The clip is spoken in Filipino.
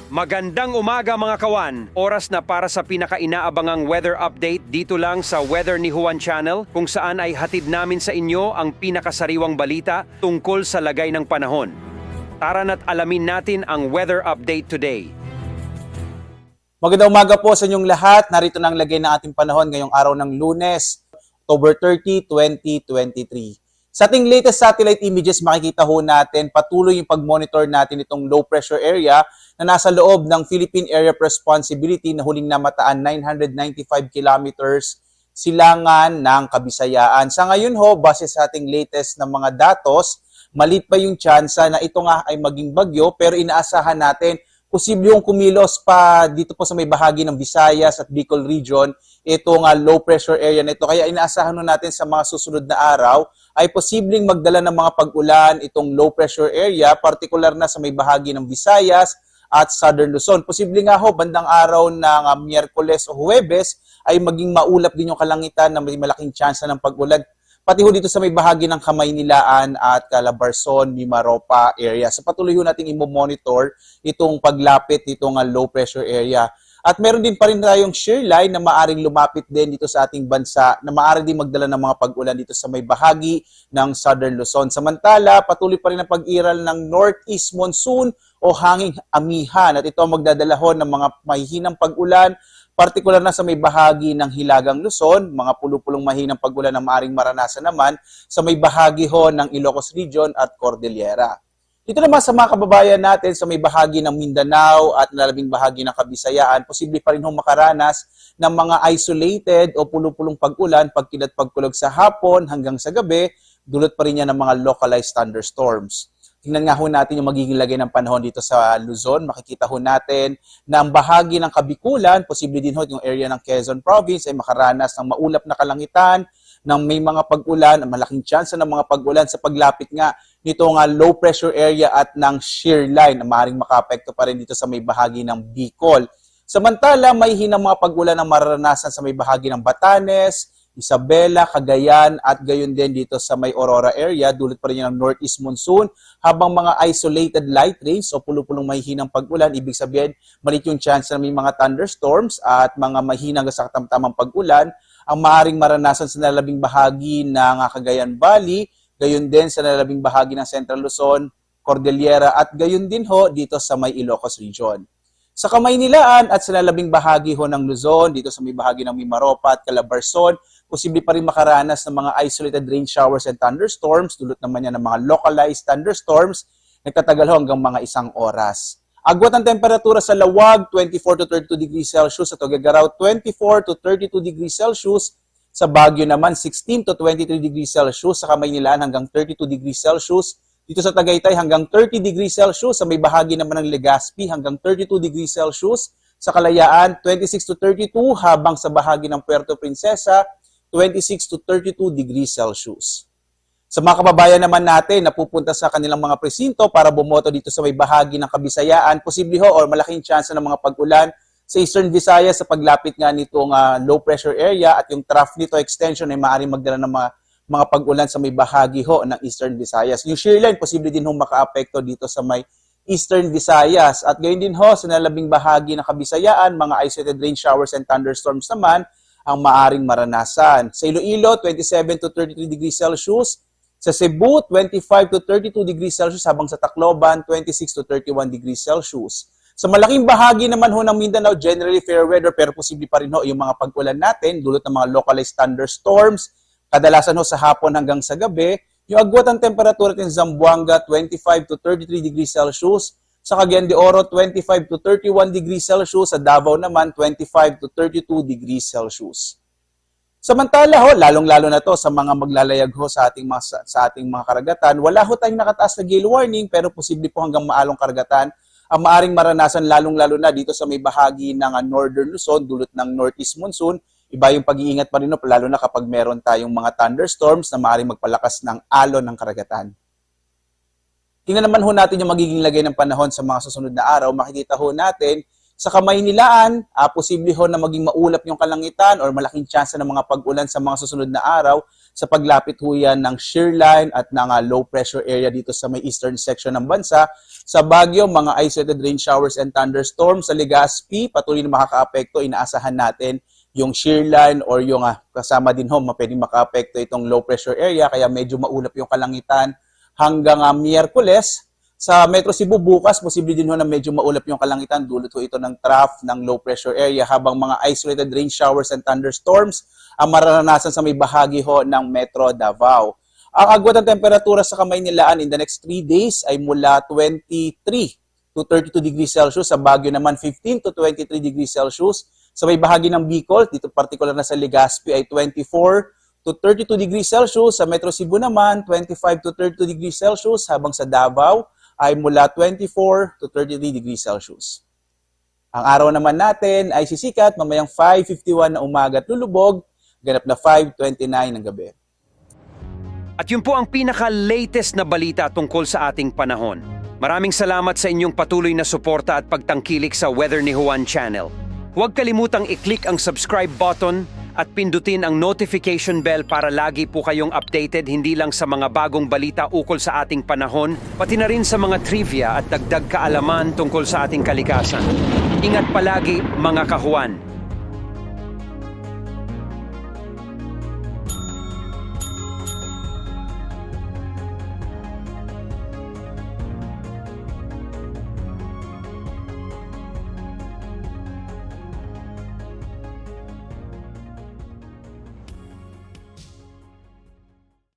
Magandang umaga mga kawan! Oras na para sa pinaka-inaabangang weather update dito lang sa Weather ni Juan Channel kung saan ay hatid namin sa inyo ang pinakasariwang balita tungkol sa lagay ng panahon. Tara na't alamin natin ang weather update today. Magandang umaga po sa inyong lahat. Narito na ang lagay ng ating panahon ngayong araw ng Lunes, October 30, 2023. Sa ating latest satellite images, makikita ho natin patuloy yung pag-monitor natin itong low pressure area na nasa loob ng Philippine Area of Responsibility na huling namataan 995 kilometers silangan ng Kabisayaan. Sa ngayon ho, base sa ating latest na mga datos, maliit pa yung tsansa na ito nga ay maging bagyo pero inaasahan natin posible yung kumilos pa dito po sa may bahagi ng Visayas at Bicol region itong low pressure area na ito. Kaya inaasahan natin sa mga susunod na araw ay posibleng magdala ng mga pag-ulan itong low pressure area, particular na sa may bahagi ng Visayas at Southern Luzon. Posible nga ho, bandang araw ng Miyerkules o Huwebes ay maging maulap din yung kalangitan na may malaking tsansa ng pag-ulan. Pati ho dito sa may bahagi ng Kamaynilaan at Calabarzon, Mimaropa area. So patuloy ho natin i-monitor itong paglapit nitong low pressure area. At meron din pa rin tayong shear line na maaring lumapit din dito sa ating bansa na maaari din magdala ng mga pag-ulan dito sa may bahagi ng Southern Luzon. Samantala, patuloy pa rin ang pag-iral ng northeast monsoon o hanging amihan at ito ang magdadala ho ng mga mahihinang pag-ulan, partikular na sa may bahagi ng Hilagang Luzon, mga pulupulong mahinang pag-ulan na maaring maranasan naman sa may bahagi ho ng Ilocos Region at Cordillera. Dito naman sa mga kababayan natin sa may bahagi ng Mindanao at nalabing bahagi ng Kabisayaan, posible pa rin hong makaranas ng mga isolated o pulupulong pag-ulan, pagkilat pagkulog sa hapon hanggang sa gabi, dulot pa rin yan ng mga localized thunderstorms. Tingnan nga ho natin yung magiging lagay ng panahon dito sa Luzon. Makikita ho natin na ang bahagi ng Kabikulan, posible din ho yung area ng Quezon Province ay makaranas ng maulap na kalangitan, ng may mga pag-ulan, malaking tsansa ng mga pag-ulan sa paglapit nga nito nga low pressure area at ng shear line na maaaring makaapekto pa rin dito sa may bahagi ng Bicol. Samantala, may hinang mga pag-ulan na mararanasan sa may bahagi ng Batanes, Isabela, Cagayan at gayon din dito sa may Aurora area, dulot pa rin ng northeast monsoon, habang mga isolated light rains o pulupulong mahihinang pag-ulan, ibig sabihin maliit yung chance na may mga thunderstorms at mga mahinang sa katamtamang pag-ulan ang maaaring maranasan sa nalalabing bahagi ng Cagayan Valley, gayon din sa nalalabing bahagi ng Central Luzon, Cordillera at gayon din ho dito sa may Ilocos Region. Sa Kamaynilaan at sa nalalabing bahagi ho ng Luzon, dito sa may bahagi ng Mimaropa at Calabarzon, posible pa rin makaranas ng mga isolated rain showers and thunderstorms, dulot naman yan ng mga localized thunderstorms, nagtatagal ho hanggang mga 1 oras. Agwat ang temperatura sa Lawag, 24 to 32 degrees Celsius. Sa Tuguegarao, 24 to 32 degrees Celsius. Sa Baguio naman, 16 to 23 degrees Celsius. Sa Kamaynilaan, hanggang 32 degrees Celsius. Dito sa Tagaytay, hanggang 30 degrees Celsius. Sa may bahagi naman ng Legazpi, hanggang 32 degrees Celsius. Sa Kalayaan, 26 to 32. Habang sa bahagi ng Puerto Princesa, 26 to 32 degrees Celsius. Sa mga kababayan naman natin na pupunta sa kanilang mga presinto para bumoto dito sa may bahagi ng Kabisayaan, posible ho o malaking chance ng mga pag-ulan sa Eastern Visayas sa paglapit nga nitong low pressure area at yung trough nito extension ay maaaring magdala ng mga pag-ulan sa may bahagi ho ng Eastern Visayas. Yung shear line, posible din ho maka-apekto dito sa may Eastern Visayas. At gayon din ho sa nalabing bahagi ng Kabisayaan, mga isolated rain showers and thunderstorms naman ang maaring maranasan. Sa Iloilo, 27 to 33 degrees Celsius. Sa Cebu, 25 to 32 degrees Celsius, habang sa Tacloban, 26 to 31 degrees Celsius. Sa malaking bahagi naman ho ng Mindanao, generally fair weather, pero posible pa rin ho yung mga pag-ulan natin, dulot ng mga localized thunderstorms, kadalasan ho sa hapon hanggang sa gabi. Yung agwat ang temperatura natin sa Zamboanga, 25 to 33 degrees Celsius. Sa Cagayan de Oro, 25 to 31 degrees Celsius. Sa Davao naman, 25 to 32 degrees Celsius. Samantala ho, lalong-lalo na to sa mga maglalayag ho sa ating mga karagatan, wala ho tayong nakataas na gale warning pero posible po hanggang maalong karagatan ang maaring maranasan lalong-lalo na dito sa may bahagi ng Northern Luzon dulot ng northeast monsoon. Iba yung pag-iingat pa rin ho, lalo na kapag meron tayong mga thunderstorms na maaring magpalakas ng alon ng karagatan. Tingnan naman ho natin yung magiging lagay ng panahon sa mga susunod na araw. Makikita ho natin Sa Kamaynilaan, posible ho na maging maulap yung kalangitan or malaking tsansa ng mga pag-ulan sa mga susunod na araw sa paglapit ho yan ng shear line at ng low pressure area dito sa may eastern section ng bansa. Sa Baguio, mga isolated rain showers and thunderstorms. Sa Legazpi, patuloy na makakaapekto. Inaasahan natin yung shear line or yung kasama din ho, pwedeng makaapekto itong low pressure area kaya medyo maulap yung kalangitan hanggang Miyerkules. Sa Metro Cebu bukas, posible din ho na medyo maulap yung kalangitan. Dulot ho ito ng trough ng low pressure area habang mga isolated rain showers and thunderstorms ang mararanasan sa may bahagi ho ng Metro Davao. Ang agwat ng temperatura sa Kamaynilaan in the next 3 days ay mula 23 to 32 degrees Celsius. Sa Baguio naman 15 to 23 degrees Celsius. Sa may bahagi ng Bicol, dito particular na sa Legazpi ay 24 to 32 degrees Celsius. Sa Metro Cebu naman 25 to 32 degrees Celsius habang sa Davao ay mula 24 to 33 degrees Celsius. Ang araw naman natin ay sisikat mamayang 5:51 na umaga at lulubog, ganap na 5:29 ng gabi. At yun po ang pinaka-latest na balita tungkol sa ating panahon. Maraming salamat sa inyong patuloy na suporta at pagtangkilik sa Weather ni Juan Channel. Huwag kalimutang i-click ang subscribe button at pindutin ang notification bell para lagi po kayong updated hindi lang sa mga bagong balita ukol sa ating panahon, pati na rin sa mga trivia at dagdag kaalaman tungkol sa ating kalikasan. Ingat palagi mga kahuan!